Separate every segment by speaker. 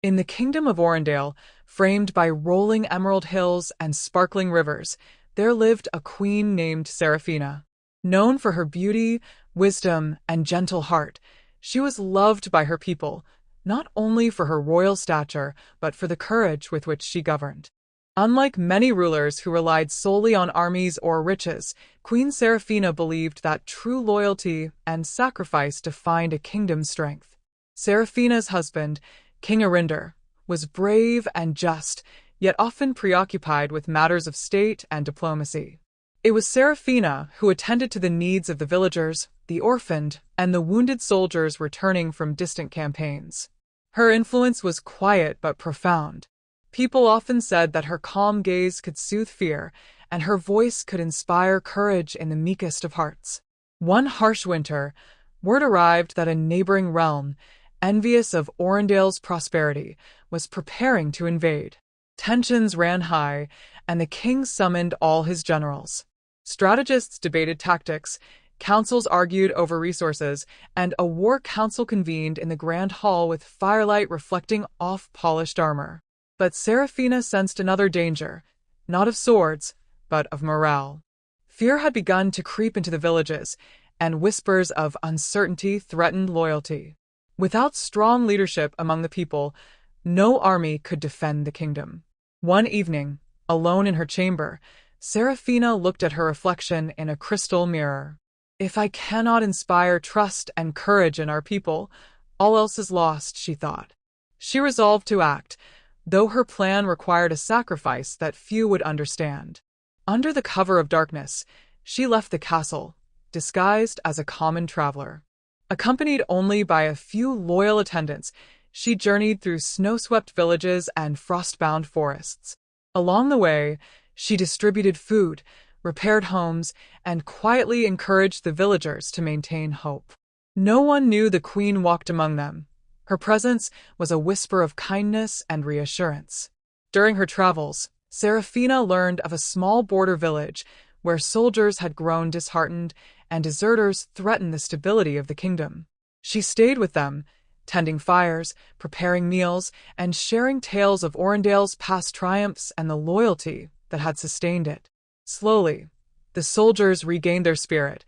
Speaker 1: In the kingdom of Orendale, framed by rolling emerald hills and sparkling rivers, there lived a queen named Seraphina. Known for her beauty, wisdom, and gentle heart, she was loved by her people, not only for her royal stature, but for the courage with which she governed. Unlike many rulers who relied solely on armies or riches, Queen Seraphina believed that true loyalty and sacrifice defined a kingdom's strength. Seraphina's husband, King Arinder, was brave and just, yet often preoccupied with matters of state and diplomacy. It was Seraphina who attended to the needs of the villagers, the orphaned, and the wounded soldiers returning from distant campaigns. Her influence was quiet but profound. People often said that her calm gaze could soothe fear, and her voice could inspire courage in the meekest of hearts. One harsh winter, word arrived that a neighboring realm, envious of Orendale's prosperity, was preparing to invade. Tensions ran high, and the king summoned all his generals. Strategists debated tactics, councils argued over resources, and a war council convened in the grand hall with firelight reflecting off polished armor. But Seraphina sensed another danger, not of swords, but of morale. Fear had begun to creep into the villages, and whispers of uncertainty threatened loyalty. Without strong leadership among the people, no army could defend the kingdom. One evening, alone in her chamber, Seraphina looked at her reflection in a crystal mirror. If I cannot inspire trust and courage in our people, all else is lost, she thought. She resolved to act, though her plan required a sacrifice that few would understand. Under the cover of darkness, she left the castle, disguised as a common traveler. Accompanied only by a few loyal attendants, she journeyed through snow-swept villages and frost-bound forests. Along the way, she distributed food, repaired homes, and quietly encouraged the villagers to maintain hope. No one knew the queen walked among them. Her presence was a whisper of kindness and reassurance. During her travels, Seraphina learned of a small border village where soldiers had grown disheartened and deserters threatened the stability of the kingdom. She stayed with them, tending fires, preparing meals, and sharing tales of Orendale's past triumphs and the loyalty that had sustained it. Slowly, the soldiers regained their spirit,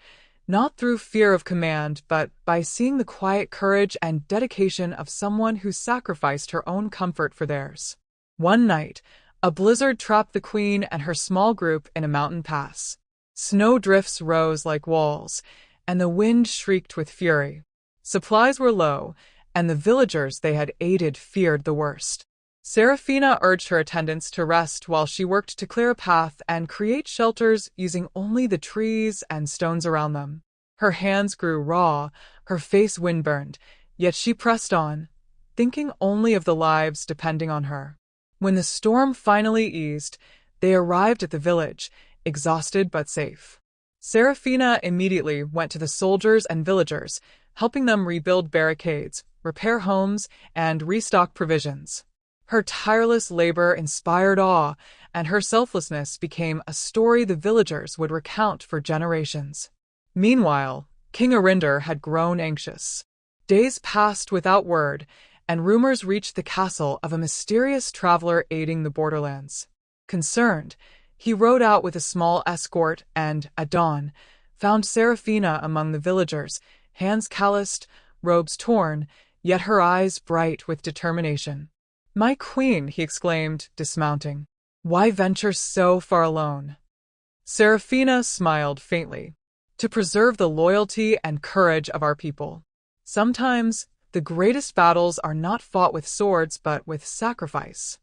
Speaker 1: not through fear of command, but by seeing the quiet courage and dedication of someone who sacrificed her own comfort for theirs. One night, a blizzard trapped the queen and her small group in a mountain pass. Snow drifts rose like walls, and the wind shrieked with fury. Supplies were low, and the villagers they had aided feared the worst. Seraphina urged her attendants to rest while she worked to clear a path and create shelters using only the trees and stones around them. Her hands grew raw, her face windburned, yet she pressed on, thinking only of the lives depending on her. When the storm finally eased, they arrived at the village, exhausted but safe. Seraphina immediately went to the soldiers and villagers, helping them rebuild barricades, repair homes, and restock provisions. Her tireless labor inspired awe, and her selflessness became a story the villagers would recount for generations. Meanwhile, King Arinder had grown anxious. Days passed without word, and rumors reached the castle of a mysterious traveler aiding the borderlands. Concerned, he rode out with a small escort and, at dawn, found Seraphina among the villagers, hands calloused, robes torn, yet her eyes bright with determination. "My queen," he exclaimed, dismounting. "Why venture so far alone?" Seraphina smiled faintly. "To preserve the loyalty and courage of our people. Sometimes, the greatest battles are not fought with swords but with sacrifice."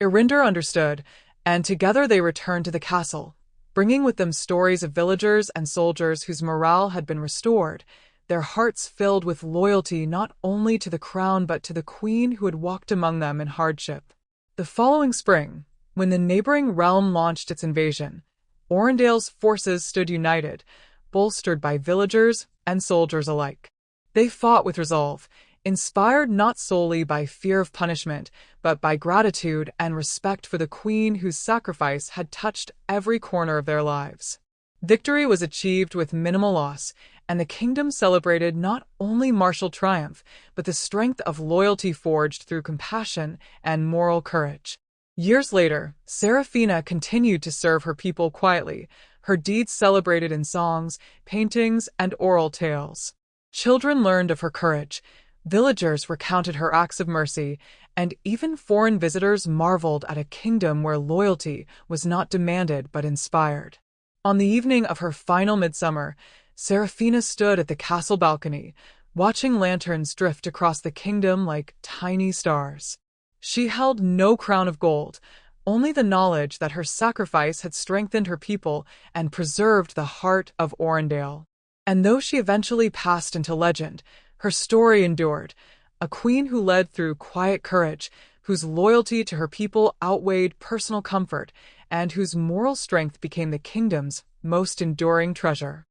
Speaker 1: Arinder understood, and together they returned to the castle, bringing with them stories of villagers and soldiers whose morale had been restored, their hearts filled with loyalty not only to the crown but to the queen who had walked among them in hardship. The following spring, when the neighboring realm launched its invasion, Orendale's forces stood united, bolstered by villagers and soldiers alike. They fought with resolve, inspired not solely by fear of punishment, but by gratitude and respect for the queen whose sacrifice had touched every corner of their lives. Victory was achieved with minimal loss, and the kingdom celebrated not only martial triumph, but the strength of loyalty forged through compassion and moral courage. Years later, Seraphina continued to serve her people quietly, her deeds celebrated in songs, paintings, and oral tales. Children learned of her courage, villagers recounted her acts of mercy, and even foreign visitors marveled at a kingdom where loyalty was not demanded but inspired. On the evening of her final midsummer, Seraphina stood at the castle balcony, watching lanterns drift across the kingdom like tiny stars. She held no crown of gold, only the knowledge that her sacrifice had strengthened her people and preserved the heart of Orendale. And though she eventually passed into legend, her story endured, a queen who led through quiet courage, whose loyalty to her people outweighed personal comfort, and whose moral strength became the kingdom's most enduring treasure.